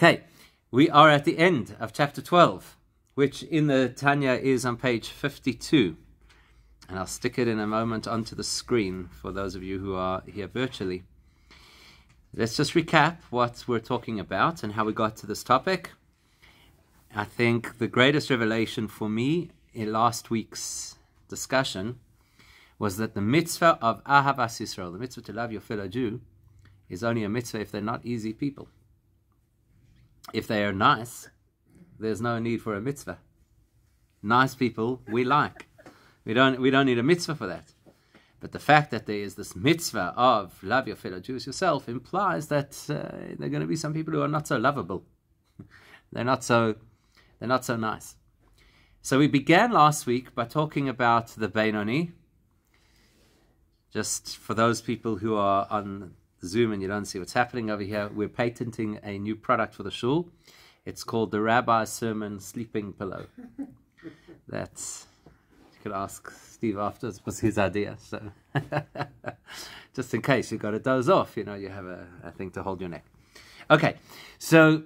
Okay, we are at the end of chapter 12, which in the Tanya is on page 52. And I'll stick it in a moment onto the screen for those of you who are here virtually. Let's just recap what we're talking about and how we got to this topic. I think the greatest revelation for me in last week's discussion was that the mitzvah of Ahavas Yisrael, the mitzvah to love your fellow Jew, is only a mitzvah if they're not easy people. If they are nice, there's no need for a mitzvah. Nice people we like. We don't need a mitzvah for that. But the fact that there is this mitzvah of love your fellow Jews yourself implies that there are going to be some people who are not so lovable. They're not so nice. So we began last week by talking about the Beinoni. Just for those people who are on Zoom and you don't see what's happening over here, we're patenting a new product for the shul. It's called the Rabbi Sermon Sleeping Pillow. That's, you could ask Steve afterwards, was his idea. So just in case you've got to doze off, you have a thing to hold your neck. Okay, so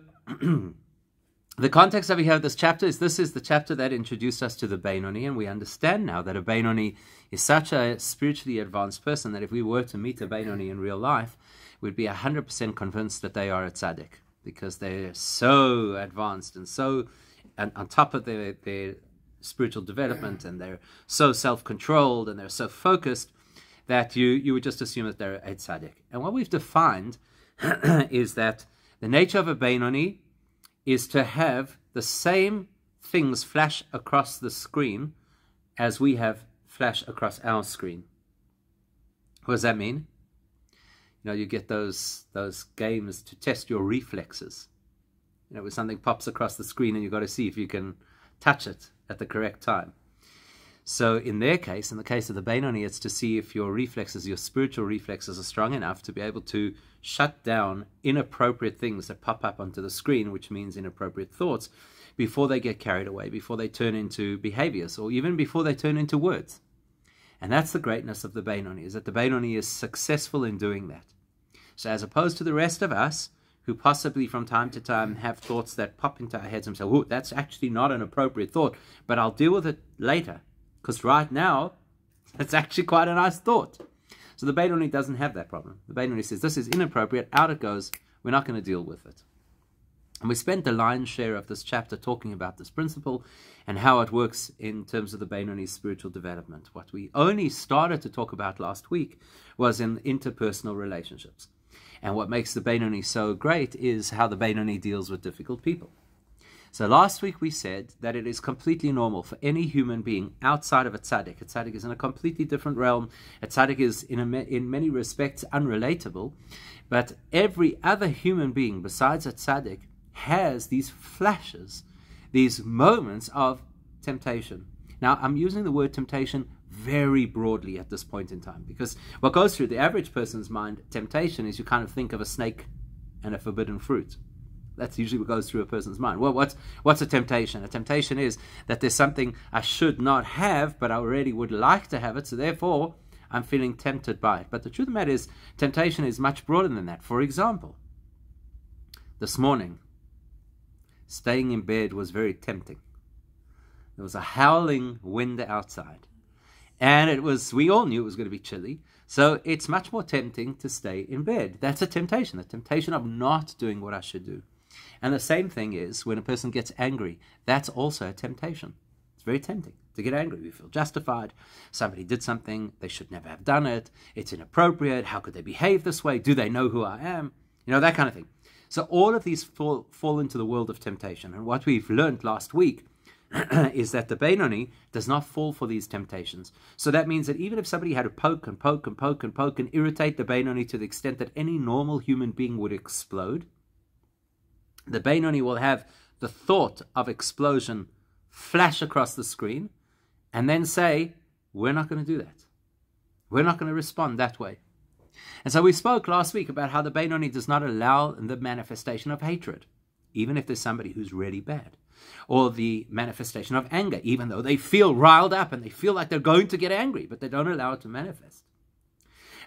the context over here of this chapter is this is the chapter that introduced us to the Beinoni, and we understand now that a Beinoni is such a spiritually advanced person that if we were to meet a Beinoni in real life, we'd be 100% convinced that they are a tzaddik, because they're so advanced and so and on top of their spiritual development, and they're so self-controlled and they're so focused that you would just assume that they're a tzaddik. And what we've defined is that the nature of a Beinoni is to have the same things flash across the screen as we have flash across our screen. What does that mean? You get those games to test your reflexes. Where something pops across the screen and you've got to see if you can touch it at the correct time. So in their case, in the case of the Beinoni, it's to see if your reflexes, your spiritual reflexes, are strong enough to be able to shut down inappropriate things that pop up onto the screen, which means inappropriate thoughts, before they get carried away, before they turn into behaviors, or even before they turn into words. And that's the greatness of the Beinoni, is that the Beinoni is successful in doing that. So as opposed to the rest of us, who possibly from time to time have thoughts that pop into our heads and say, oh, that's actually not an appropriate thought, but I'll deal with it later, because right now, it's actually quite a nice thought. So the Beinoni doesn't have that problem. The Beinoni says, this is inappropriate, out it goes, we're not going to deal with it. And we spent the lion's share of this chapter talking about this principle and how it works in terms of the Beinoni's spiritual development. What we only started to talk about last week was in interpersonal relationships. And what makes the Beinoni so great is how the Beinoni deals with difficult people. So last week we said that it is completely normal for any human being outside of a tzaddik. A tzaddik is in a completely different realm. A tzaddik is in many respects unrelatable. But every other human being besides a tzaddik has these flashes, these moments of temptation. Now I'm using the word temptation very broadly at this point in time, because what goes through the average person's mind, temptation, is you kind of think of a snake and a forbidden fruit. That's usually what goes through a person's mind. Well, what's a temptation? A temptation is that there's something I should not have, but I already would like to have it, so therefore I'm feeling tempted by it. But the truth of the matter is, temptation is much broader than that. For example, this morning, staying in bed was very tempting. There was a howling wind outside. And we all knew it was going to be chilly. So it's much more tempting to stay in bed. That's a temptation, the temptation of not doing what I should do. And the same thing is when a person gets angry. That's also a temptation. It's very tempting to get angry. We feel justified. Somebody did something. They should never have done it. It's inappropriate. How could they behave this way? Do they know who I am? That kind of thing. So all of these fall into the world of temptation. And what we've learned last week is that the Beinoni does not fall for these temptations. So that means that even if somebody had to poke and poke and poke and poke and irritate the Beinoni to the extent that any normal human being would explode, the Beinoni will have the thought of explosion flash across the screen and then say, we're not going to do that. We're not going to respond that way. And so we spoke last week about how the Beinoni does not allow the manifestation of hatred, even if there's somebody who's really bad, or the manifestation of anger, even though they feel riled up and they feel like they're going to get angry, but they don't allow it to manifest.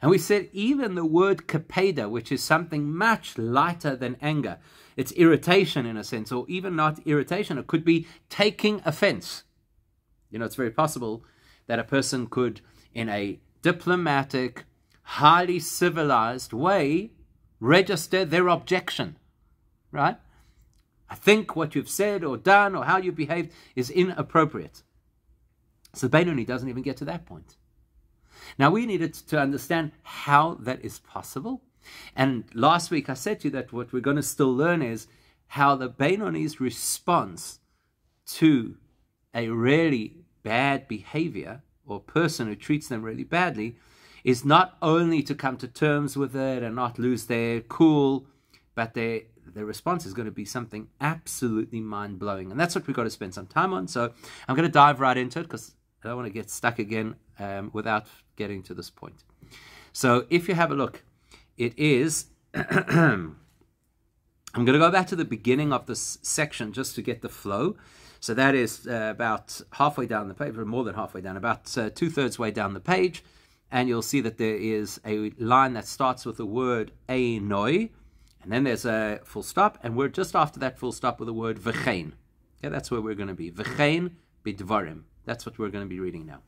And we said even the word kapeda, which is something much lighter than anger, it's irritation in a sense, or even not irritation, it could be taking offense. It's very possible that a person could, in a diplomatic, highly civilized way, register their objection, right? I think what you've said or done or how you've behaved is inappropriate. So Benoni doesn't even get to that point. Now we needed to understand how that is possible. And last week I said to you that what we're going to still learn is how the Benoni's response to a really bad behavior or person who treats them really badly is not only to come to terms with it and not lose their cool, but their response is going to be something absolutely mind-blowing. And that's what we've got to spend some time on. So I'm going to dive right into it because I don't want to get stuck again without getting to this point. So if you have a look, it is... I'm going to go back to the beginning of this section just to get the flow. So that is about halfway down the page, or more than halfway down, about 2/3 way down the page. And you'll see that there is a line that starts with the word einoi, and then there's a full stop, and we're just after that full stop with the word v'chein. Okay, that's where we're going to be. V'chein bidvarim. That's what we're going to be reading now.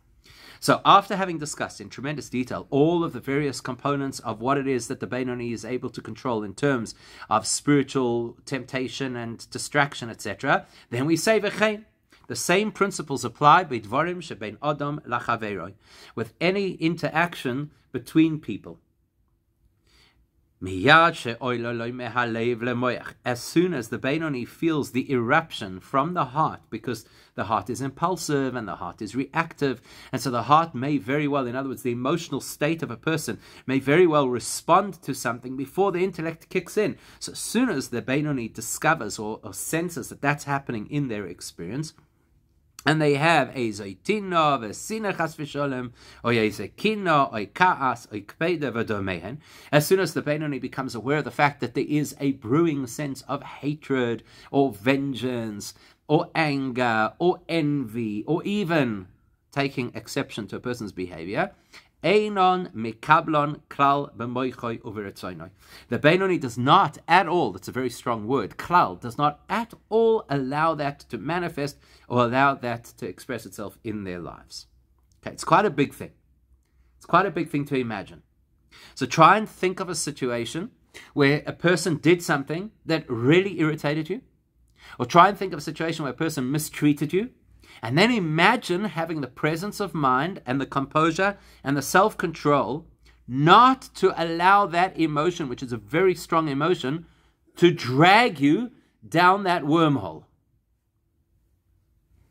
So after having discussed in tremendous detail all of the various components of what it is that the Benoni is able to control in terms of spiritual temptation and distraction, etc., then we say v'chein. The same principles apply bidvarim shebein adam lachaveroi, with any interaction between people. As soon as the Benoni feels the eruption from the heart, because the heart is impulsive and the heart is reactive, and so the heart may very well, in other words, the emotional state of a person may very well respond to something before the intellect kicks in. So as soon as the Benoni discovers or senses that that's happening in their experience, and they have a zoitina, v'sina chas v'sholem, or yezekina, or ka'as, or kpeda v'domehen. As soon as the Benoni becomes aware of the fact that there is a brewing sense of hatred, or vengeance, or anger, or envy, or even taking exception to a person's behavior, Einon mikablon klal b'moichoi uveretzoinoi. The Benoni does not at all, that's a very strong word, klal, does not at all allow that to manifest or allow that to express itself in their lives. Okay, it's quite a big thing. It's quite a big thing to imagine. So try and think of a situation where a person did something that really irritated you, or try and think of a situation where a person mistreated you. And then imagine having the presence of mind and the composure and the self-control not to allow that emotion, which is a very strong emotion, to drag you down that wormhole.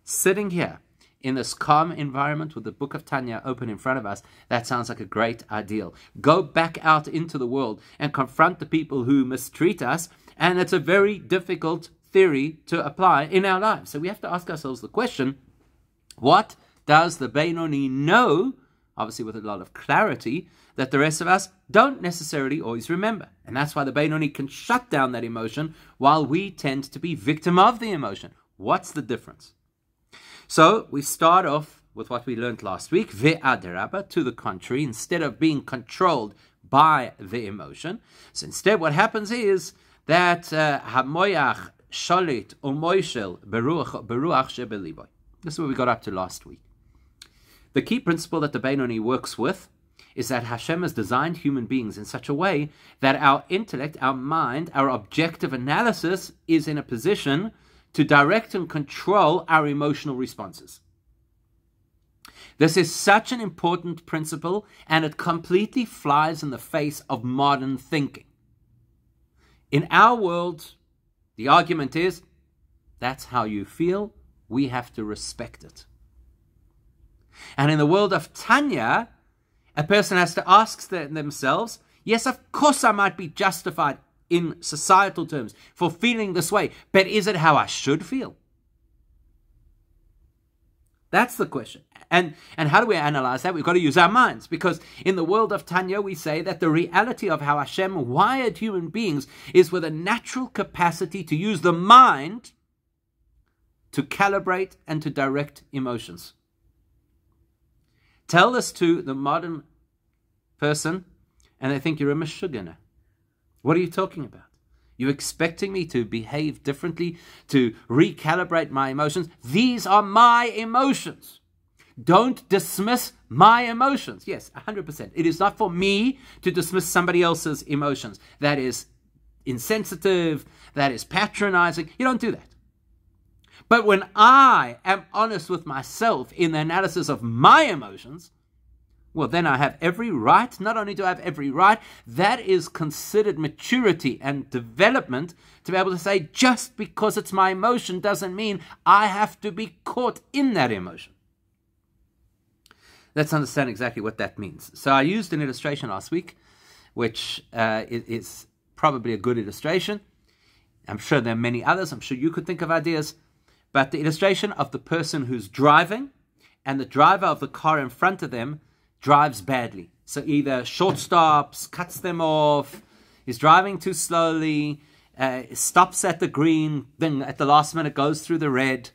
Sitting here in this calm environment with the book of Tanya open in front of us, that sounds like a great ideal. Go back out into the world and confront the people who mistreat us, and it's a very difficult theory to apply in our lives. So we have to ask ourselves the question, what does the Benoni know, obviously with a lot of clarity, that the rest of us don't necessarily always remember? And that's why the Benoni can shut down that emotion while we tend to be victim of the emotion. What's the difference? So we start off with what we learned last week, ve'aderaba, to the contrary, instead of being controlled by the emotion. So instead what happens is that hamoyach shalit umoishel beruach shebeliboy. This is what we got up to last week. The key principle that the Benoni works with is that Hashem has designed human beings in such a way that our intellect, our mind, our objective analysis is in a position to direct and control our emotional responses. This is such an important principle, and it completely flies in the face of modern thinking. In our world, the argument is, that's how you feel, we have to respect it. And in the world of Tanya, a person has to ask themselves, yes, of course I might be justified in societal terms for feeling this way, but is it how I should feel? That's the question. And how do we analyze that? We've got to use our minds, because in the world of Tanya, we say that the reality of how Hashem wired human beings is with a natural capacity to use the mind to calibrate and to direct emotions. Tell this to the modern person and they think you're a meshugana. What are you talking about? You're expecting me to behave differently, to recalibrate my emotions? These are my emotions. Don't dismiss my emotions. Yes, 100%. It is not for me to dismiss somebody else's emotions. That is insensitive. That is patronizing. You don't do that. But when I am honest with myself in the analysis of my emotions, well, then I have every right. Not only do I have every right, that is considered maturity and development to be able to say, just because it's my emotion doesn't mean I have to be caught in that emotion. Let's understand exactly what that means. So I used an illustration last week, which is probably a good illustration. I'm sure there are many others. I'm sure you could think of ideas. But the illustration of the person who's driving and the driver of the car in front of them drives badly. So either short stops, cuts them off, is driving too slowly, stops at the green, then at the last minute goes through the red.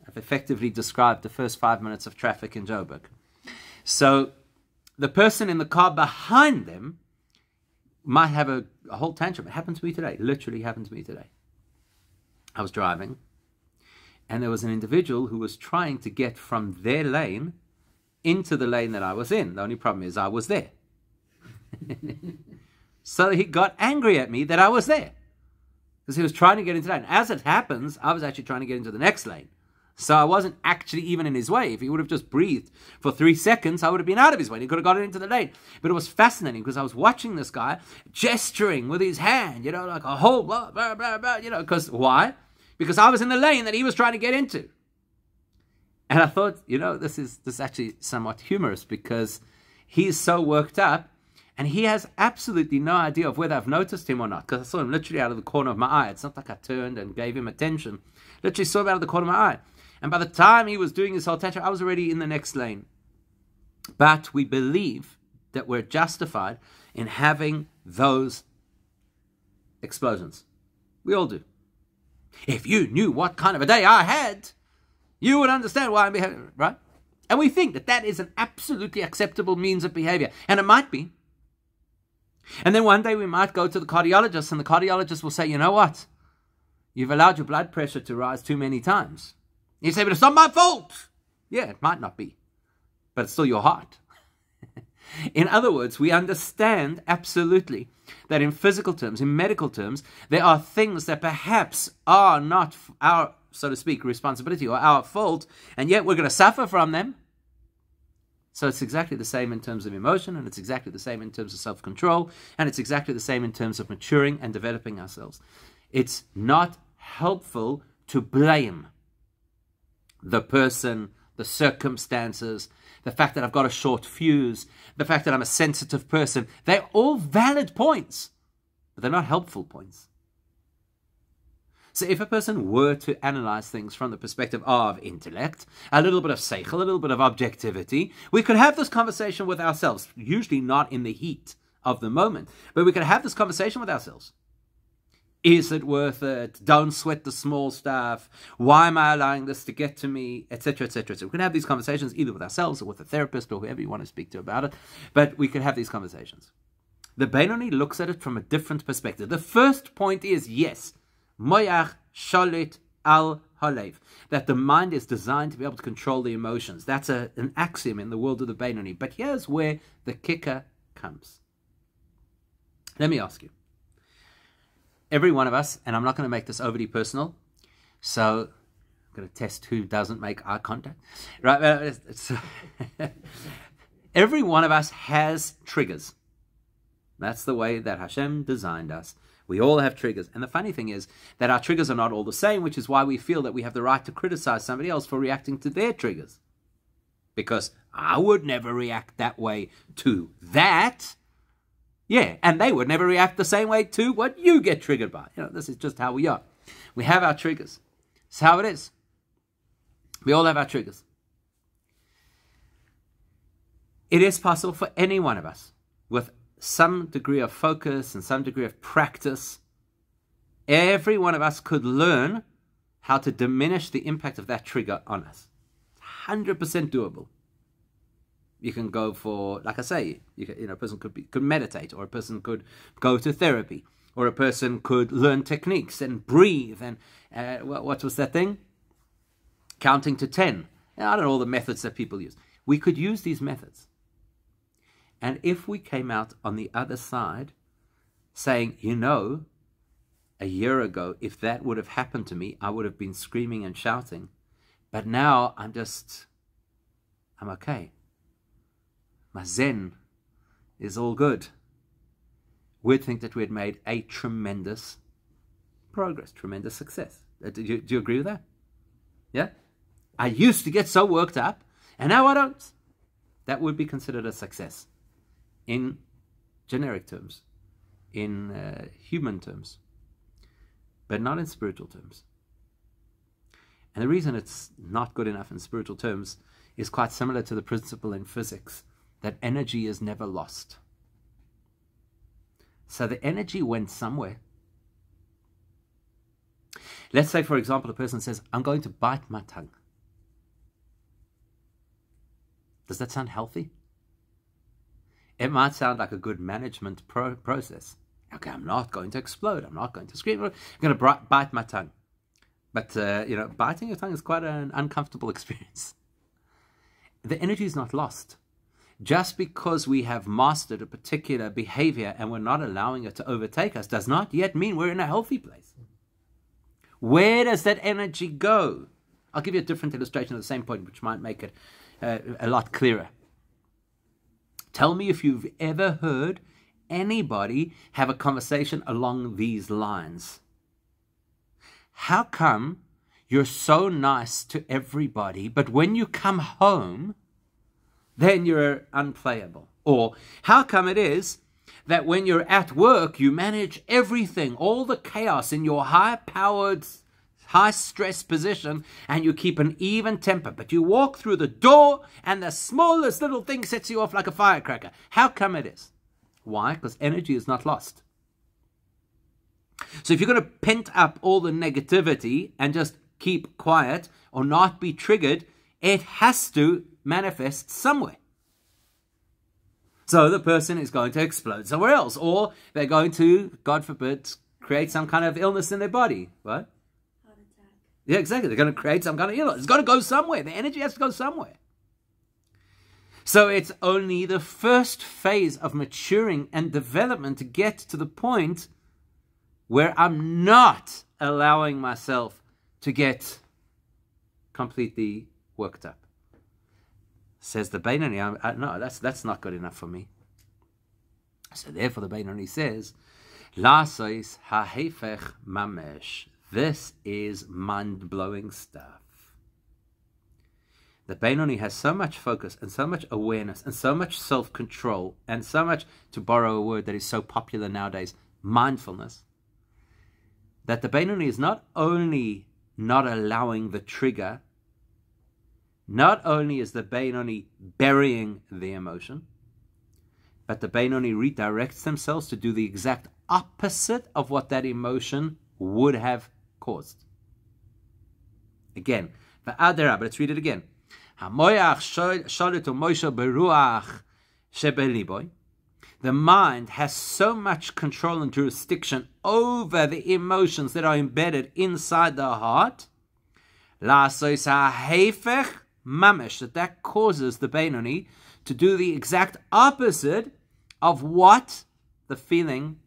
I've effectively described the first 5 minutes of traffic in Joburg. So the person in the car behind them might have a whole tantrum. It happened to me today. Literally happened to me today. I was driving, and there was an individual who was trying to get from their lane into the lane that I was in. The only problem is I was there. So he got angry at me that I was there, because he was trying to get into that. And as it happens, I was actually trying to get into the next lane. So I wasn't actually even in his way. If he would have just breathed for 3 seconds, I would have been out of his way. He could have got into the lane. But it was fascinating because I was watching this guy gesturing with his hand, like a whole blah, blah, blah, blah, because why? Because I was in the lane that he was trying to get into. And I thought, this is actually somewhat humorous, because he's so worked up and he has absolutely no idea of whether I've noticed him or not, because I saw him literally out of the corner of my eye. It's not like I turned and gave him attention. Literally saw him out of the corner of my eye. And by the time he was doing his whole tantrum, I was already in the next lane. But we believe that we're justified in having those explosions. We all do. If you knew what kind of a day I had, you would understand why I'm behaving, right? And we think that that is an absolutely acceptable means of behavior. And it might be. And then one day we might go to the cardiologist, and the cardiologist will say, you know what? You've allowed your blood pressure to rise too many times. You say, but it's not my fault. Yeah, it might not be, but it's still your heart. In other words, we understand absolutely that in physical terms, in medical terms, there are things that perhaps are not our, so to speak, responsibility or our fault, and yet we're going to suffer from them. So it's exactly the same in terms of emotion, and it's exactly the same in terms of self-control, and it's exactly the same in terms of maturing and developing ourselves. It's not helpful to blame the person, the circumstances, the fact that I've got a short fuse, the fact that I'm a sensitive person. They're all valid points, but they're not helpful points. So if a person were to analyze things from the perspective of intellect, a little bit of seichel, a little bit of objectivity, we could have this conversation with ourselves, usually not in the heat of the moment, but we could have this conversation with ourselves. Is it worth it? Don't sweat the small stuff. Why am I allowing this to get to me? Etc., etc. So we can have these conversations either with ourselves or with a therapist or whoever you want to speak to about it. But we can have these conversations. The Beinoni looks at it from a different perspective. The first point is, yes, moyach shalit al halev, that the mind is designed to be able to control the emotions. That's an axiom in the world of the Beinoni. But here's where the kicker comes. Let me ask you. Every one of us, and I'm not going to make this overly personal, so I'm going to test who doesn't make eye contact. Right? Every one of us has triggers. That's the way that Hashem designed us. We all have triggers. And the funny thing is that our triggers are not all the same, which is why we feel that we have the right to criticize somebody else for reacting to their triggers. Because I would never react that way to that. Yeah, and they would never react the same way to what you get triggered by. This is just how we are. We have our triggers. It's how it is. We all have our triggers. It is possible for any one of us, with some degree of focus and some degree of practice, every one of us could learn how to diminish the impact of that trigger on us. 100% doable. You can go for, like I say, a person could meditate, or a person could go to therapy, or a person could learn techniques and breathe. And what was that thing? Counting to 10. I don't know all the methods that people use. We could use these methods. And if we came out on the other side saying, a year ago, if that would have happened to me, I would have been screaming and shouting. But now I'm okay. My Zen is all good. We'd think that we had made a tremendous progress, tremendous success. Do you agree with that? Yeah? I used to get so worked up, and now I don't. That would be considered a success in generic terms, in human terms, but not in spiritual terms. And the reason it's not good enough in spiritual terms is quite similar to the principle in physics, that energy is never lost. So the energy went somewhere. Let's say, for example, a person says, I'm going to bite my tongue. Does that sound healthy? It might sound like a good management process. Okay, I'm not going to explode. I'm not going to scream. I'm going to bite my tongue. But, biting your tongue is quite an uncomfortable experience. The energy is not lost. Just because we have mastered a particular behavior and we're not allowing it to overtake us does not yet mean we're in a healthy place. Where does that energy go? I'll give you a different illustration of the same point, which might make it a lot clearer. Tell me if you've ever heard anybody have a conversation along these lines. How come you're so nice to everybody, but when you come home, then you're unplayable? Or how come it is that when you're at work, you manage everything, all the chaos in your high-powered, high-stress position, and you keep an even temper, but you walk through the door and the smallest little thing sets you off like a firecracker? How come it is? Why? Because energy is not lost. So if you're going to pent up all the negativity and just keep quiet or not be triggered, it has to manifest somewhere. So the person is going to explode somewhere else, or they're going to, God forbid, create some kind of illness in their body. What? Heart attack. Yeah, exactly. They're going to create some kind of illness. It's got to go somewhere. The energy has to go somewhere. So it's only the first phase of maturing and development to get to the point where I'm not allowing myself to get completely worked up. Says the Beinoni, no, that's not good enough for me. So therefore the Beinoni says, Lasois hahefech mamesh. This is mind-blowing stuff. The Beinoni has so much focus and so much awareness and so much self-control and so much, to borrow a word that is so popular nowadays, mindfulness, that the Beinoni is not only not allowing the trigger, not only is the Beinoni burying the emotion, but the Beinoni redirects themselves to do the exact opposite of what that emotion would have caused. Again, but let's read it again. The mind has so much control and jurisdiction over the emotions that are embedded inside the heart, that causes the Beinoni to do the exact opposite of what the feeling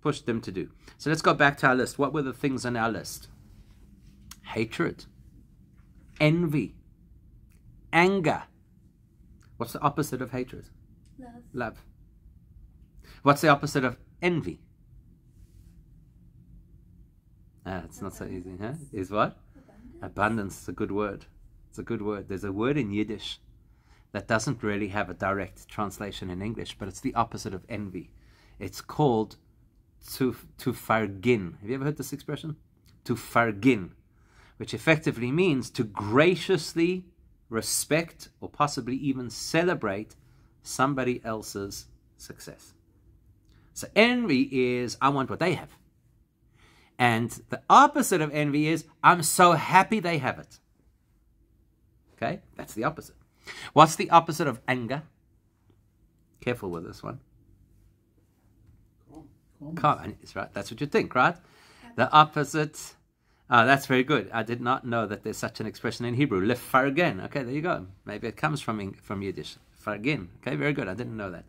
pushed them to do. So let's go back to our list. What were the things on our list? Hatred, envy, anger. What's the opposite of hatred? Love. Love. What's the opposite of envy? It's not so easy, huh? Is what? Abundance. It's a good word. It's a good word. There's a word in Yiddish that doesn't really have a direct translation in English, but it's the opposite of envy. It's called to fargin. Have you ever heard this expression? To fargin, which effectively means to graciously respect or possibly even celebrate somebody else's success. So envy is, I want what they have. And the opposite of envy is, I'm so happy they have it. Okay? That's the opposite. What's the opposite of anger? Careful with this one. Calm. It's right. That's what you think, right? The opposite. Oh, that's very good. I did not know that there's such an expression in Hebrew. Lefargen. Okay, there you go. Maybe it comes from Yiddish. Fargen. Okay, very good. I didn't know that.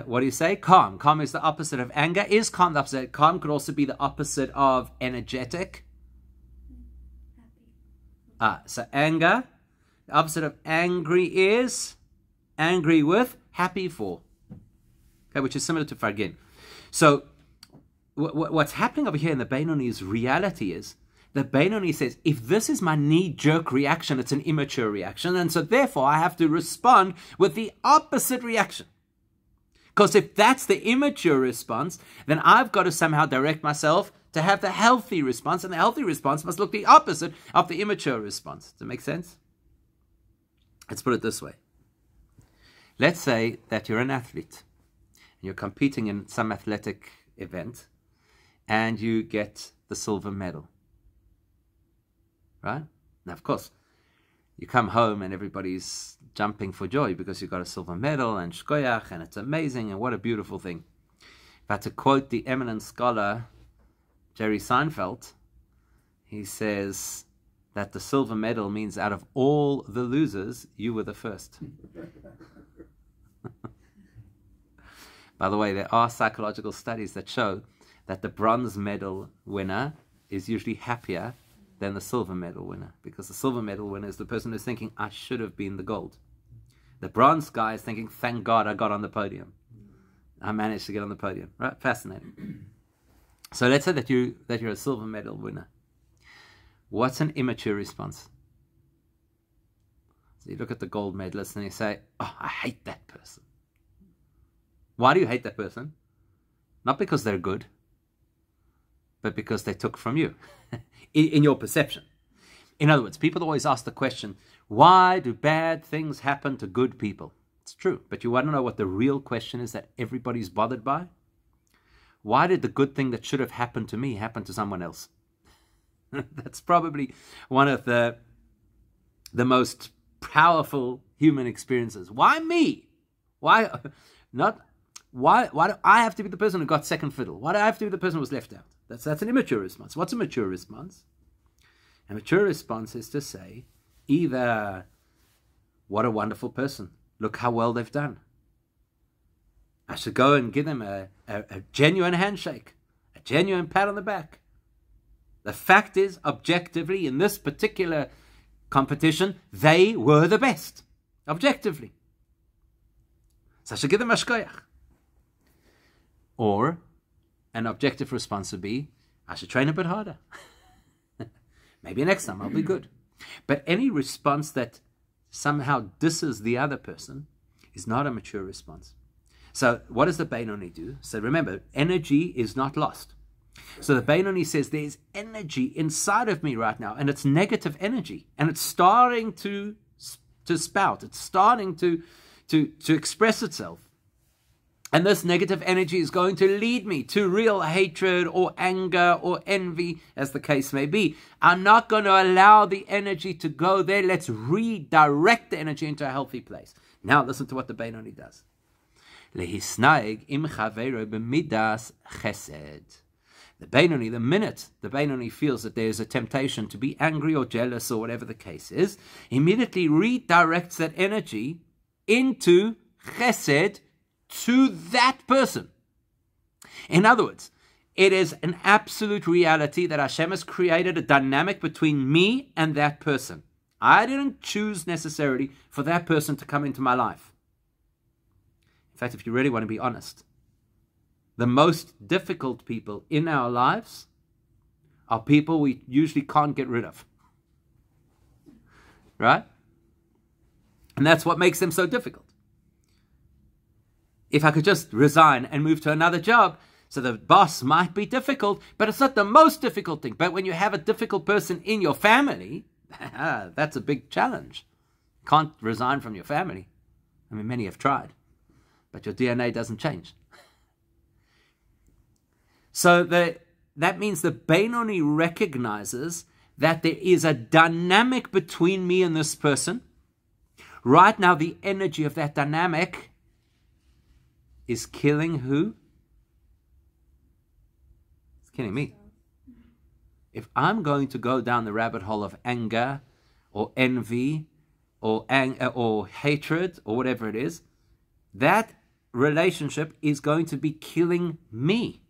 What do you say? Calm. Calm is the opposite of anger. Is calm the opposite? Calm could also be the opposite of energetic. So anger. The opposite of angry is angry with, happy for. Okay, which is similar to fargin. So what's happening over here in the Beinoni's reality is, the Beinoni says, if this is my knee-jerk reaction, it's an immature reaction, and so therefore I have to respond with the opposite reaction. Because if that's the immature response, then I've got to somehow direct myself to have the healthy response, and the healthy response must look the opposite of the immature response. Does that make sense? Let's put it this way. Let's say that you're an athlete, and you're competing in some athletic event, and you get the silver medal. Right? Now, of course, you come home and everybody's jumping for joy because you got a silver medal and shkoyach, and it's amazing, and what a beautiful thing. But to quote the eminent scholar Jerry Seinfeld, he says that the silver medal means out of all the losers, you were the first. By the way, there are psychological studies that show that the bronze medal winner is usually happier than the silver medal winner, because the silver medal winner is the person who's thinking, I should have been the gold. The bronze guy is thinking, thank God I got on the podium. I managed to get on the podium. Right? Fascinating. So let's say that you're a silver medal winner. What's an immature response? So you look at the gold medalist and you say, oh, I hate that person. Why do you hate that person? Not because they're good, but because they took from you, in your perception. In other words, people always ask the question, why do bad things happen to good people? It's true, but you want to know what the real question is that everybody's bothered by? Why did the good thing that should have happened to me happen to someone else? That's probably one of the most powerful human experiences. Why me? Why do I have to be the person who got second fiddle? Why do I have to be the person who was left out? That's an immature response. What's a mature response? A mature response is to say either, what a wonderful person. Look how well they've done. I should go and give them a genuine handshake, a genuine pat on the back. The fact is, objectively, in this particular competition, they were the best. Objectively. So I should give them a shkoyach. Or an objective response would be, I should train a bit harder. Maybe next time I'll be good. But any response that somehow disses the other person is not a mature response. So what does the Beinoni do? So remember, energy is not lost. So the Beinoni says there's energy inside of me right now, and it's negative energy, and it's starting to spout. It's starting to express itself. And this negative energy is going to lead me to real hatred or anger or envy, as the case may be. I'm not going to allow the energy to go there. Let's redirect the energy into a healthy place. Now listen to what the Beinoni does. Lehisnaig im chavero b'midas chesed. The Beinoni, the minute the Beinoni feels that there's a temptation to be angry or jealous or whatever the case is, immediately redirects that energy into chesed, to that person. In other words, it is an absolute reality that Hashem has created a dynamic between me and that person. I didn't choose necessarily for that person to come into my life. In fact, if you really want to be honest, the most difficult people in our lives are people we usually can't get rid of. Right? And that's what makes them so difficult. If I could just resign and move to another job, so the boss might be difficult, but it's not the most difficult thing. But when you have a difficult person in your family, that's a big challenge. You can't resign from your family. I mean, many have tried, but your DNA doesn't change. So that means the Beinoni recognizes that there is a dynamic between me and this person, Right now, the energy of that dynamic is killing who? It's killing me. If I'm going to go down the rabbit hole of anger or envy or hatred or whatever it is, that relationship is going to be killing me.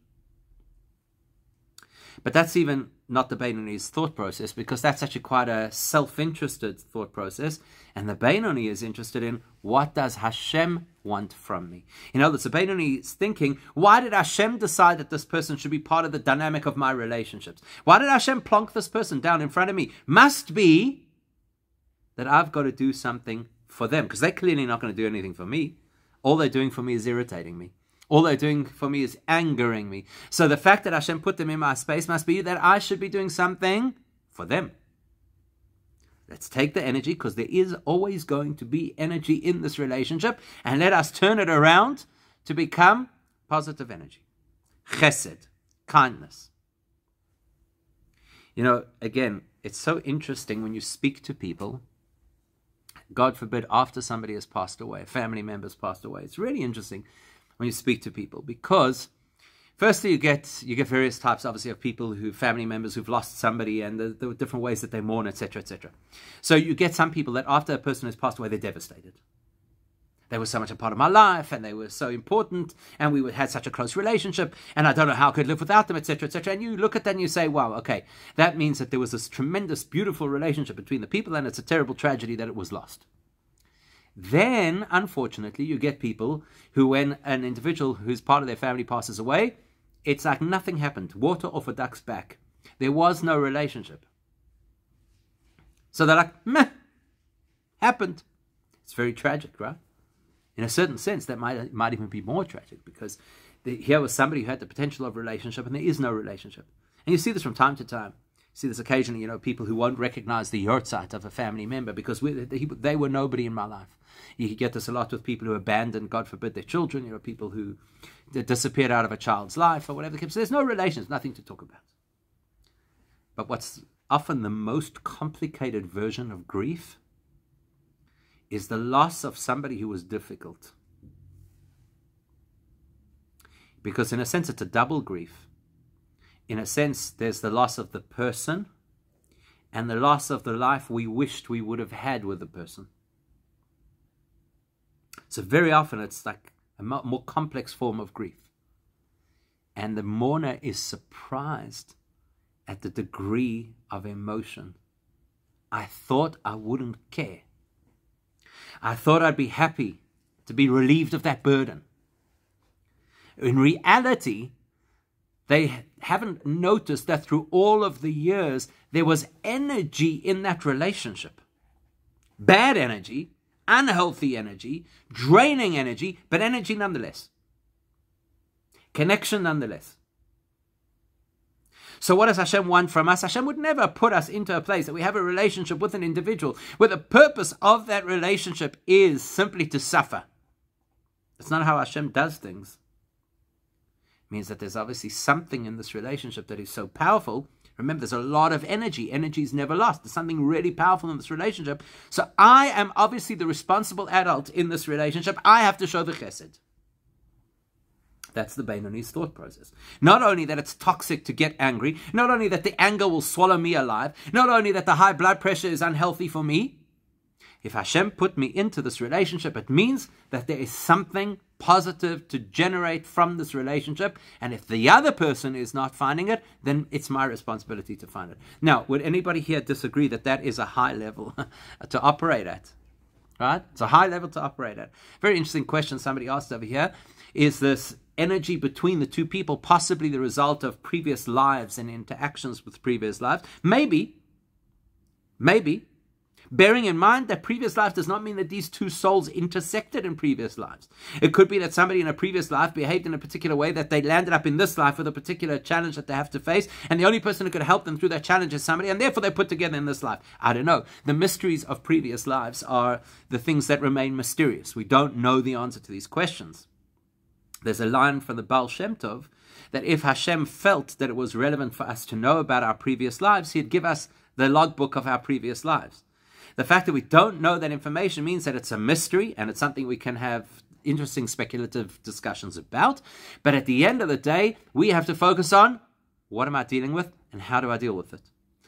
But that's even not the Benoni's thought process, because that's actually quite a self-interested thought process. And the Benoni is interested in, what does Hashem want from me? In other words, the Benoni is thinking, why did Hashem decide that this person should be part of the dynamic of my relationships? Why did Hashem plonk this person down in front of me? Must be that I've got to do something for them, because they're clearly not going to do anything for me. All they're doing for me is irritating me. All they're doing for me is angering me. So the fact that Hashem put them in my space must be that I should be doing something for them. Let's take the energy, because there is always going to be energy in this relationship, and let us turn it around to become positive energy. Chesed, kindness. You know, again, it's so interesting when you speak to people, God forbid, after somebody has passed away, a family member's passed away. It's really interesting when you speak to people, because firstly you get various types, obviously, of people family members who've lost somebody, and the different ways that they mourn, etc., etc. So you get some people that after a person has passed away, they're devastated. They were so much a part of my life, and they were so important, and we had such a close relationship, and I don't know how I could live without them, etc., etc. And you look at that and you say, wow, okay, that means that there was this tremendous, beautiful relationship between the people, and it's a terrible tragedy that it was lost. Then, unfortunately, you get people who, when an individual who's part of their family passes away, it's like nothing happened. Water off a duck's back. There was no relationship. So they're like, meh, happened. It's very tragic, right? In a certain sense, that might even be more tragic, because here was somebody who had the potential of a relationship, and there is no relationship. And you see this from time to time. See this occasionally, you know, people who won't recognize the yahrzeit of a family member because they were nobody in my life. You get this a lot with people who abandon, God forbid, their children, you know, people who disappeared out of a child's life or whatever. So there's no relations, nothing to talk about. But what's often the most complicated version of grief is the loss of somebody who was difficult. Because in a sense, it's a double grief. In a sense, there's the loss of the person and the loss of the life we wished we would have had with the person. So very often it's like a more complex form of grief. And the mourner is surprised at the degree of emotion. I thought I wouldn't care. I thought I'd be happy to be relieved of that burden. In reality, they haven't noticed that through all of the years, there was energy in that relationship. Bad energy, unhealthy energy, draining energy, but energy nonetheless. Connection nonetheless. So what does Hashem want from us? Hashem would never put us into a place that we have a relationship with an individual where the purpose of that relationship is simply to suffer. That's not how Hashem does things. Means that there's obviously something in this relationship that is so powerful. Remember, there's a lot of energy. Energy is never lost. There's something really powerful in this relationship. So I am obviously the responsible adult in this relationship. I have to show the chesed. That's the Benoni's thought process. Not only that it's toxic to get angry, not only that the anger will swallow me alive, not only that the high blood pressure is unhealthy for me. If Hashem put me into this relationship, it means that there is something positive to generate from this relationship. And if the other person is not finding it, then it's my responsibility to find it. Now, would anybody here disagree that that is a high level to operate at? Right? It's a high level to operate at. Very interesting question somebody asked over here. Is this energy between the two people possibly the result of previous lives and interactions with previous lives? Maybe. Maybe. Bearing in mind that previous life does not mean that these two souls intersected in previous lives. It could be that somebody in a previous life behaved in a particular way that they landed up in this life with a particular challenge that they have to face, and the only person who could help them through that challenge is somebody, and therefore they're put together in this life. I don't know. The mysteries of previous lives are the things that remain mysterious. We don't know the answer to these questions. There's a line from the Baal Shem Tov that if Hashem felt that it was relevant for us to know about our previous lives, he'd give us the logbook of our previous lives. The fact that we don't know that information means that it's a mystery and it's something we can have interesting speculative discussions about. But at the end of the day, we have to focus on what am I dealing with and how do I deal with it.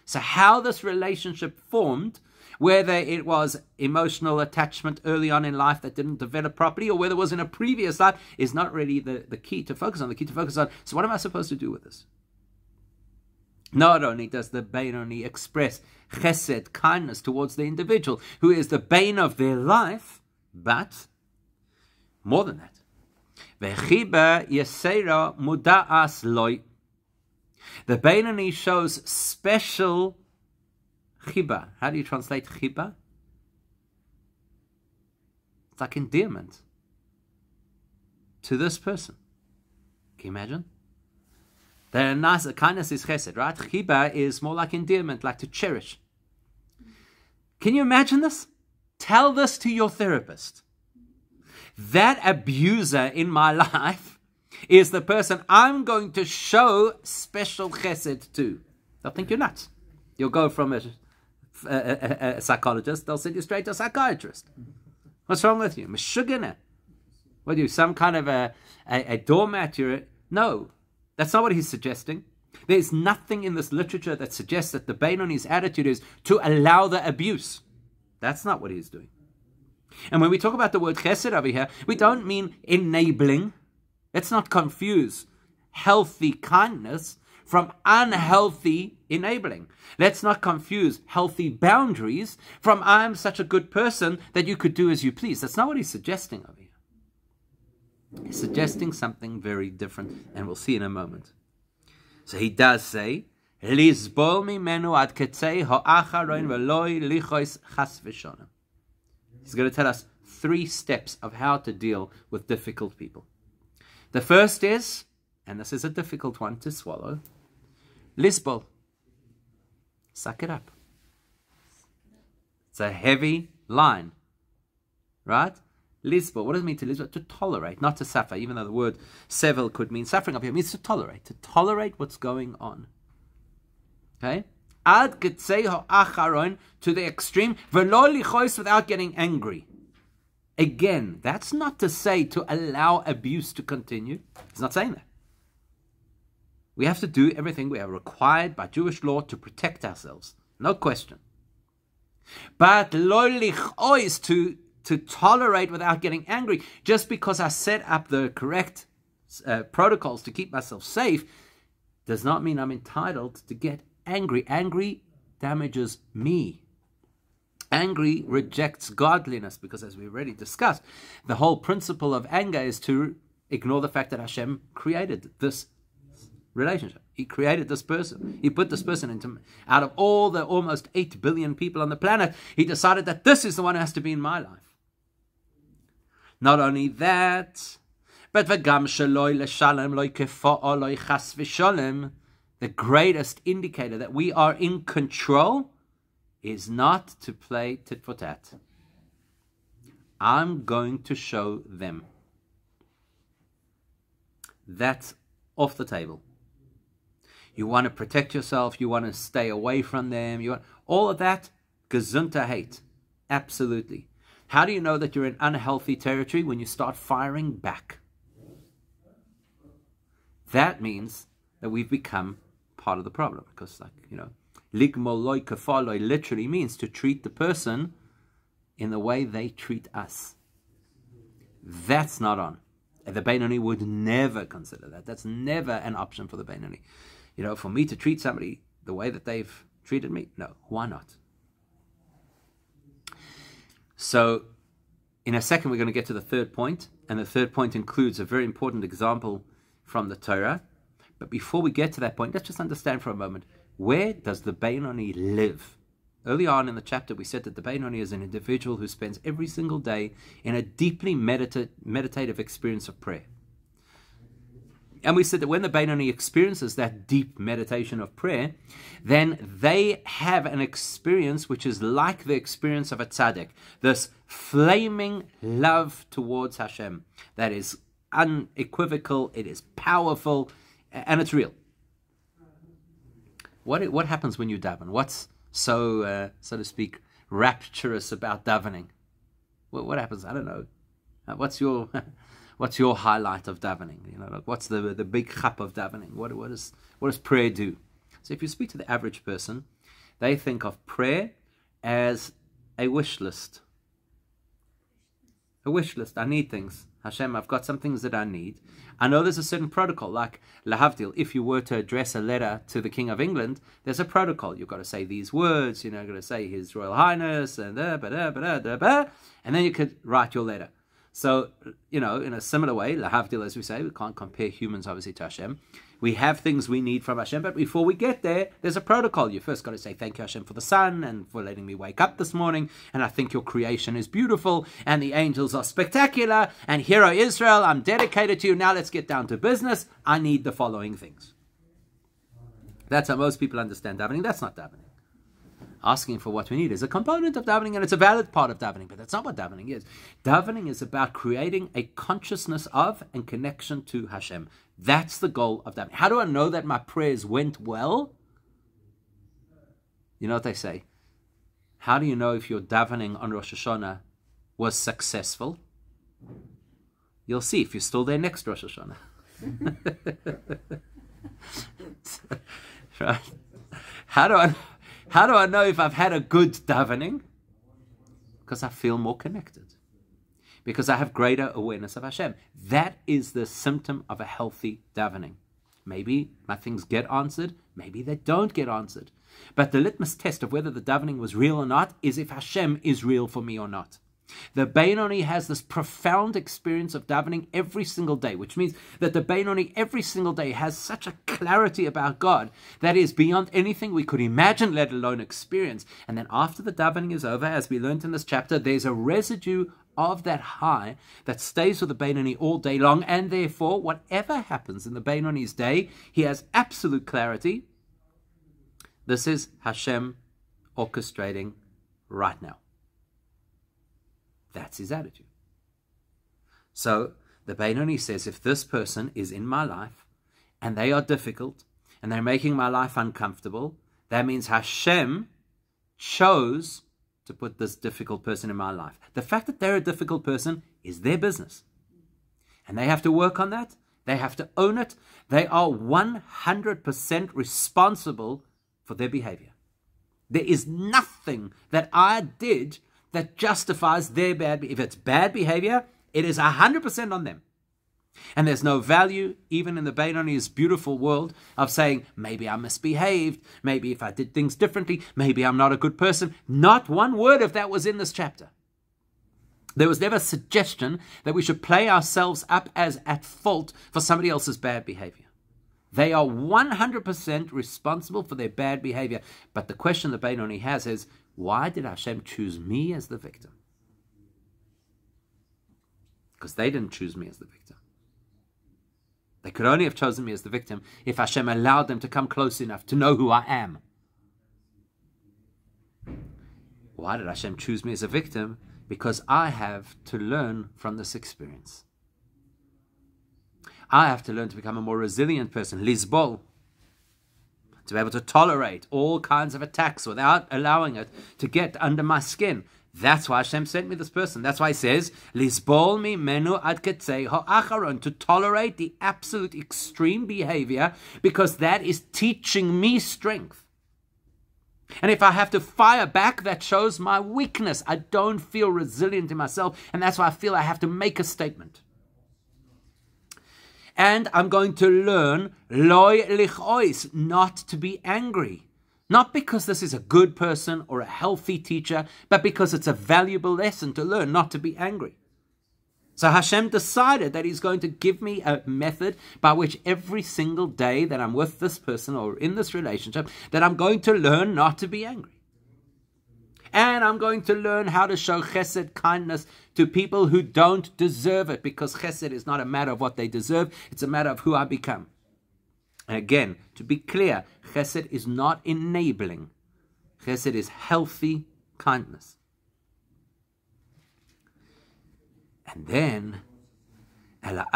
So how this relationship formed, whether it was emotional attachment early on in life that didn't develop properly, or whether it was in a previous life, is not really the key to focus on. The key to focus on, so what am I supposed to do with this? Not only does the Beinoni express chesed, kindness towards the individual, who is the bane of their life, but more than that. Vechiba yesera muda'as loy. The Beinoni shows special chiba. How do you translate chiba? It's like endearment to this person. Can you imagine? The nice kindness is chesed, right? Chiba is more like endearment, like to cherish. Can you imagine this? Tell this to your therapist. That abuser in my life is the person I'm going to show special chesed to. They'll think you're nuts. You'll go from a psychologist, they'll send you straight to a psychiatrist. What's wrong with you? Meshugana. What are you, some kind of a doormat? No, that's not what he's suggesting. There's nothing in this literature that suggests that the Beinoni's attitude is to allow the abuse. That's not what he's doing. And when we talk about the word chesed over here, we don't mean enabling. Let's not confuse healthy kindness from unhealthy enabling. Let's not confuse healthy boundaries from I'm such a good person that you could do as you please. That's not what he's suggesting over here. He's suggesting something very different, and we'll see in a moment. So he does say, Lizbol mimenu ad ketzei ha'acharon ve'loi lichos chas v'shona. He's going to tell us 3 steps of how to deal with difficult people. The first is, and this is a difficult one to swallow, Lisbol. Suck it up. It's a heavy line. Right? Lisbol. What does it mean to Lisbol? To tolerate, not to suffer, even though the word sevel could mean suffering up here. It means to tolerate. To tolerate what's going on. Okay? Ad ketzei ha'acharon, to the extreme, v'lo lichos, without getting angry. Again, that's not to say to allow abuse to continue. He's not saying that. We have to do everything we are required by Jewish law to protect ourselves. No question. But lo lichos, to tolerate without getting angry, just because I set up the correct protocols to keep myself safe, does not mean I'm entitled to get angry. Angry damages me. Angry rejects godliness, because as we already discussed, the whole principle of anger is to ignore the fact that Hashem created this relationship. He created this person. He put this person into, out of all the almost 8 billion people on the planet, he decided that this is the one who has to be in my life. Not only that, but v'gam sheloi leshalem loi kefo'o loi chas v'sholem, the greatest indicator that we are in control is not to play tit for tat. I'm going to show them. That's off the table. You want to protect yourself, you want to stay away from them, you want all of that, gesundheit hate. Absolutely. How do you know that you're in unhealthy territory? When you start firing back. That means that we've become part of the problem. Because, ligmol loy kafaloi literally means to treat the person in the way they treat us. That's not on. The Beinoni would never consider that. That's never an option for the Beinoni. For me to treat somebody the way that they've treated me, no, why not? So, in a second, we're going to get to the third point, and the third point includes a very important example from the Torah. But before we get to that point, let's just understand for a moment, where does the Beinoni live? Early on in the chapter, we said that the Beinoni is an individual who spends every single day in a deeply meditative experience of prayer. And we said that when the Beinoni experiences that deep meditation of prayer, then they have an experience which is like the experience of a tzaddik. This flaming love towards Hashem that is unequivocal, it is powerful, and it's real. What happens when you daven? What's so to speak, rapturous about davening. Well, what happens? I don't know. What's your highlight of davening? Like what's the big chap of davening? What does prayer do? So if you speak to the average person, they think of prayer as a wish list. A wish list. I need things. Hashem, I've got some things that I need. I know there's a certain protocol, like lahavdil. If you were to address a letter to the King of England, there's a protocol. You've got to say these words. You've got to say His Royal Highness, and and then you could write your letter. So, in a similar way, lahavdil, as we say, we can't compare humans, obviously, to Hashem. We have things we need from Hashem, but before we get there, there's a protocol. You first got to say, thank you, Hashem, for the sun and for letting me wake up this morning. And I think your creation is beautiful and the angels are spectacular. And Hero Israel, I'm dedicated to you. Now let's get down to business. I need the following things. That's how most people understand davening. That's not davening. Asking for what we need is a component of davening, and it's a valid part of davening, but that's not what davening is. Davening is about creating a consciousness of and connection to Hashem. That's the goal of davening. How do I know that my prayers went well? You know what they say? How do you know if your davening on Rosh Hashanah was successful? You'll see if you're still there next Rosh Hashanah. Right? How do I know if I've had a good davening? Because I feel more connected. Because I have greater awareness of Hashem. That is the symptom of a healthy davening. Maybe my things get answered. Maybe they don't get answered. But the litmus test of whether the davening was real or not is if Hashem is real for me or not. The Beinoni has this profound experience of davening every single day, which means that the Beinoni every single day has such a clarity about God that is beyond anything we could imagine, let alone experience. And then after the davening is over, as we learned in this chapter, there's a residue of that high that stays with the Beinoni all day long, and therefore, whatever happens in the Beinoni's day, he has absolute clarity. This is Hashem orchestrating right now. That's his attitude. So the Beinoni says, if this person is in my life and they are difficult and they're making my life uncomfortable, that means Hashem chose to put this difficult person in my life. The fact that they're a difficult person is their business. And they have to work on that. They have to own it. They are 100% responsible for their behavior. There is nothing that I did that justifies their bad behavior. If it's bad behavior, it is 100% on them. And there's no value, even in the Beinoni's beautiful world, of saying, maybe I misbehaved, maybe if I did things differently, maybe I'm not a good person. Not one word of that was in this chapter. There was never a suggestion that we should play ourselves up as at fault for somebody else's bad behavior. They are 100% responsible for their bad behavior. But the question the Beinoni has is, why did Hashem choose me as the victim? Because they didn't choose me as the victim. They could only have chosen me as the victim if Hashem allowed them to come close enough to know who I am. Why did Hashem choose me as a victim? Because I have to learn from this experience. I have to learn to become a more resilient person, lisbol, to be able to tolerate all kinds of attacks without allowing it to get under my skin. That's why Hashem sent me this person. That's why He says, lisbol mimenu ad ketzei ha'acharon, to tolerate the absolute extreme behavior, because that is teaching me strength. And if I have to fire back, that shows my weakness. I don't feel resilient in myself, and that's why I feel I have to make a statement. And I'm going to learn loy lichois, not to be angry. Not because this is a good person or a healthy teacher, but because it's a valuable lesson to learn not to be angry. So Hashem decided that He's going to give me a method by which every single day that I'm with this person or in this relationship, that I'm going to learn not to be angry. And I'm going to learn how to show chesed, kindness, to people who don't deserve it, because chesed is not a matter of what they deserve, it's a matter of who I become. And again, to be clear, chesed is not enabling. Chesed is healthy kindness. And then, the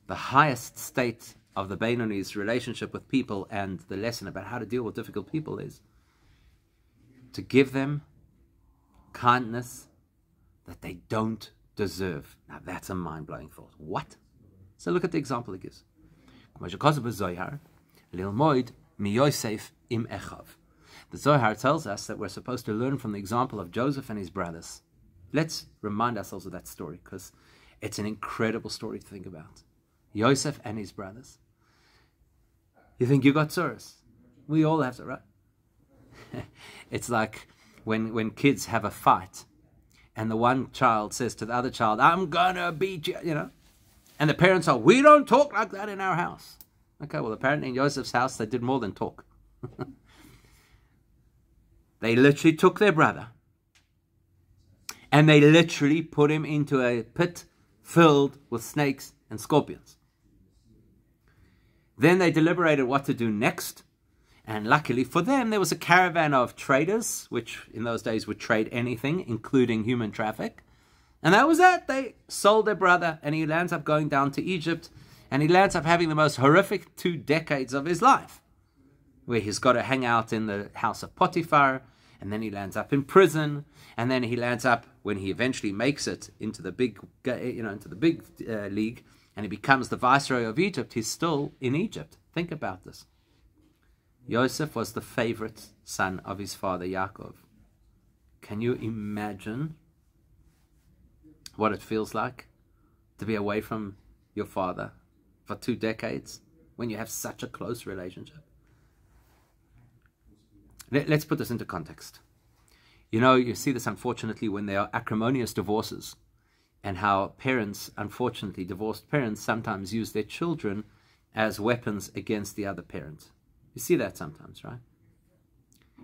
highest state of the Beinoni's relationship with people and the lesson about how to deal with difficult people is to give them kindness that they don't deserve. Now that's a mind-blowing thought. What? So look at the example he gives. The Zohar tells us that we're supposed to learn from the example of Joseph and his brothers. Let's remind ourselves of that story, because it's an incredible story to think about. Joseph and his brothers. You think you got tzuras? We all have to, right? It's like when kids have a fight and the one child says to the other child, I'm gonna beat you, and the parents are, we don't talk like that in our house. Okay, well, apparently in Joseph's house they did more than talk. They literally took their brother and they literally put him into a pit filled with snakes and scorpions. Then they deliberated what to do next. And luckily for them, there was a caravan of traders, which in those days would trade anything, including human traffic. And that was it. They sold their brother, and he lands up going down to Egypt, and he lands up having the most horrific 2 decades of his life, where he's got to hang out in the house of Potiphar, and then he lands up in prison, and then he lands up, when he eventually makes it into the big, league, and he becomes the viceroy of Egypt, he's still in Egypt. Think about this. Yosef was the favorite son of his father Yaakov. Can you imagine what it feels like to be away from your father for 2 decades when you have such a close relationship? Let's put this into context. You see this unfortunately when there are acrimonious divorces, and how parents, unfortunately divorced parents, sometimes use their children as weapons against the other parent. You see that sometimes, right?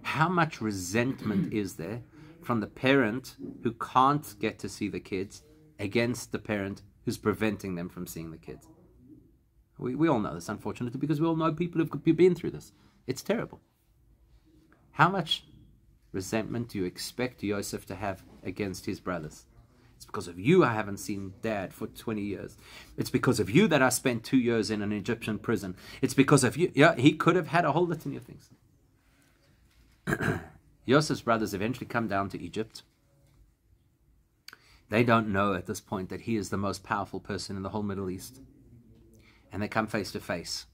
How much resentment is there from the parent who can't get to see the kids against the parent who's preventing them from seeing the kids? We all know this, unfortunately, because we all know people who've been through this. It's terrible. How much resentment do you expect Joseph to have against his brothers? It's because of you I haven't seen Dad for 20 years. It's because of you that I spent 2 years in an Egyptian prison. It's because of you. Yeah, he could have had a whole litany of things. Joseph's brothers eventually come down to Egypt. They don't know at this point that he is the most powerful person in the whole Middle East. And they come face to face.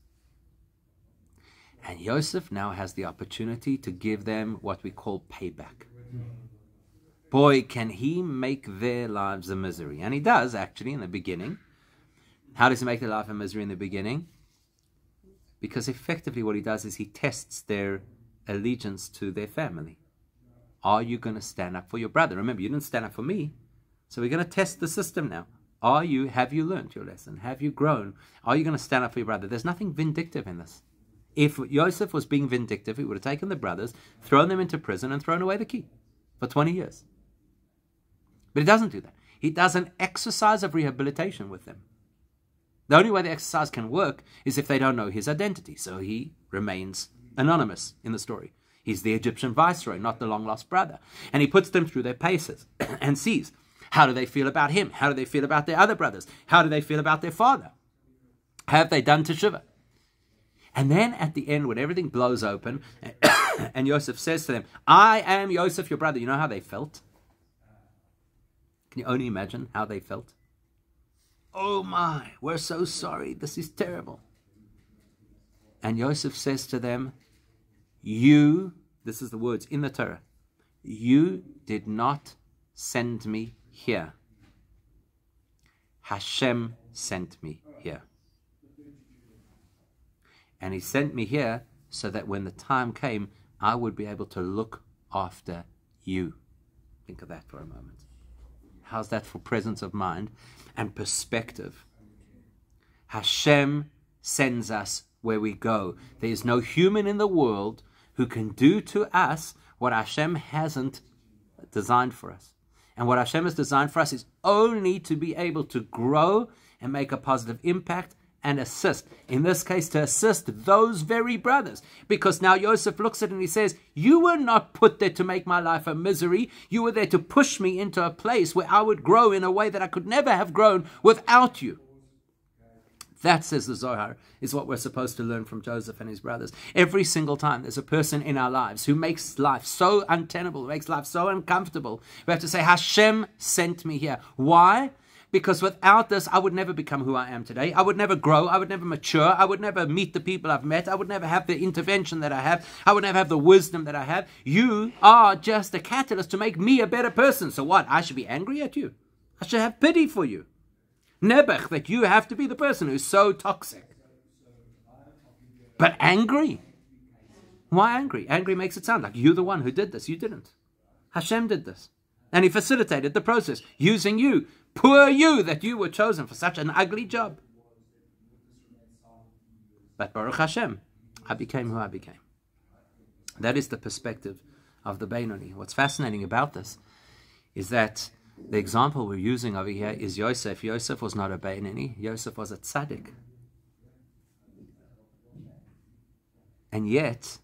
And Joseph now has the opportunity to give them what we call payback. Boy, can he make their lives a misery. And he does, actually, in the beginning. How does he make their life a misery in the beginning? Because effectively what he does is he tests their allegiance to their family. Are you going to stand up for your brother? Remember, you didn't stand up for me. So we're going to test the system now. Have you learned your lesson? Have you grown? Are you going to stand up for your brother? There's nothing vindictive in this. If Joseph was being vindictive, he would have taken the brothers, thrown them into prison, and thrown away the key for 20 years. But he doesn't do that. He does an exercise of rehabilitation with them. The only way the exercise can work is if they don't know his identity. So he remains anonymous in the story. He's the Egyptian viceroy, not the long-lost brother. And he puts them through their paces and sees, how do they feel about him? How do they feel about their other brothers? How do they feel about their father? Have they done teshuvah? And then at the end, when everything blows open, and Joseph says to them, I am Joseph, your brother. You know how they felt? Can you only imagine how they felt? Oh my, we're so sorry. This is terrible. And Joseph says to them, this is the words in the Torah, you did not send me here. Hashem sent me here. And he sent me here so that when the time came, I would be able to look after you. Think of that for a moment. How's that for presence of mind and perspective? Hashem sends us where we go. There is no human in the world who can do to us what Hashem hasn't designed for us. And what Hashem has designed for us is only to be able to grow and make a positive impact and assist. In this case, to assist those very brothers. Because now Joseph looks at it and he says, you were not put there to make my life a misery. You were there to push me into a place where I would grow in a way that I could never have grown without you. That, says the Zohar, is what we're supposed to learn from Joseph and his brothers. Every single time there's a person in our lives who makes life so untenable, makes life so uncomfortable, we have to say, Hashem sent me here. Why? Because without this, I would never become who I am today. I would never grow. I would never mature. I would never meet the people I've met. I would never have the intervention that I have. I would never have the wisdom that I have. You are just a catalyst to make me a better person. So what? I should be angry at you. I should have pity for you. Nebuch, that you have to be the person who's so toxic. But angry. Why angry? Angry makes it sound like you're the one who did this. You didn't. Hashem did this. And he facilitated the process using you. Poor you that you were chosen for such an ugly job. But Baruch Hashem, I became who I became. That is the perspective of the Beinoni. What's fascinating about this is that the example we're using over here is Yosef. Yosef was not a Beinoni. Yosef was a tzaddik. And yet,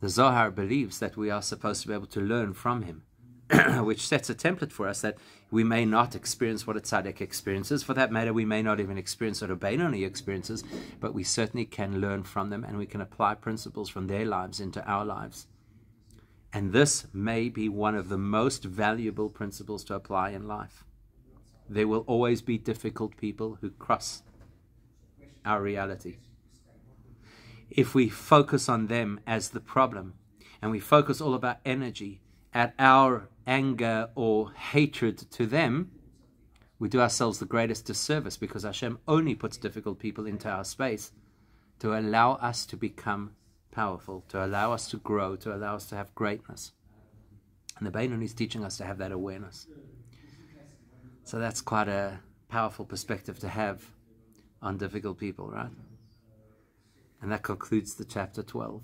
the Zohar believes that we are supposed to be able to learn from him, which sets a template for us that we may not experience what a tzaddik experiences. For that matter, we may not even experience what a Beinoni experiences, but we certainly can learn from them, and we can apply principles from their lives into our lives. And this may be one of the most valuable principles to apply in life. There will always be difficult people who cross our reality. If we focus on them as the problem, and we focus all of our energy at our anger or hatred to them, we do ourselves the greatest disservice, because Hashem only puts difficult people into our space to allow us to become powerful, to allow us to grow, to allow us to have greatness. And the Beinoni is teaching us to have that awareness. So that's quite a powerful perspective to have on difficult people, right? And that concludes the chapter 12.